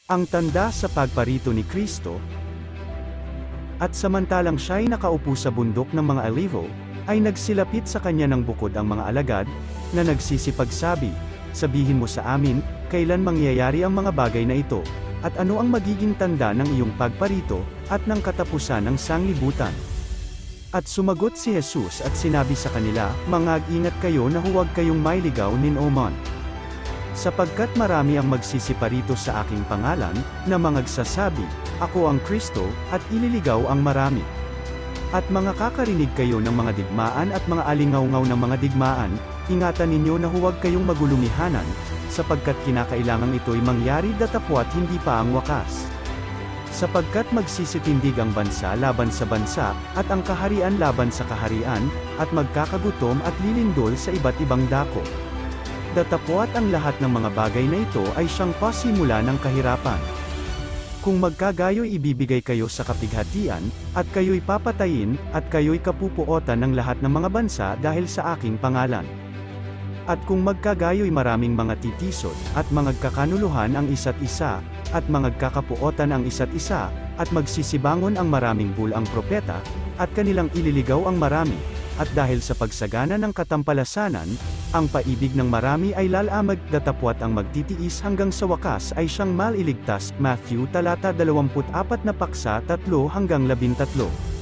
ang tanda sa pagparito ni Kristo, at samantalang siya'y nakaupo sa bundok ng mga Olivo, ay nagsilapit sa kanya ng bukod ang mga alagad, na nagsisipagsabi, "Sabihin mo sa amin, kailan mangyayari ang mga bagay na ito, at ano ang magiging tanda ng iyong pagparito, at ng katapusan ng sanglibutan?" At sumagot si Jesus at sinabi sa kanila, "Mag-ingat kayo na huwag kayong mailigaw ni Oman. Sapagkat marami ang magsisiparito sa aking pangalan, na magsasabi, 'Ako ang Kristo,' at ililigaw ang marami. At mga kakarinig kayo ng mga digmaan at mga alingawngaw ng mga digmaan, ingatan ninyo na huwag kayong magulumihanan, sapagkat kinakailangan ito'y mangyari datapwat hindi pa ang wakas. Sapagkat magsisitindig ang bansa laban sa bansa, at ang kaharian laban sa kaharian, at magkakagutom at lilindol sa iba't ibang dako. Datapwat ang lahat ng mga bagay na ito ay siyang pasimula ng kahirapan. Kung magkagayo'y ibibigay kayo sa kapighatian, at kayo'y papatayin, at kayo'y kapupuotan ng lahat ng mga bansa dahil sa aking pangalan. At kung magkagayo'y maraming mga titisod, at magkakanuluhan ang isa't isa, at magkakapuotan ang isa't isa, at magsisibangon ang maraming bulang propeta, at kanilang ililigaw ang marami, at dahil sa pagsagana ng katampalasanan, ang paibig ng marami ay lalamag, datapwat ang magtitiis hanggang sa wakas ay siyang maliligtas. Matthew talata 24 na paksa 3 hanggang 13.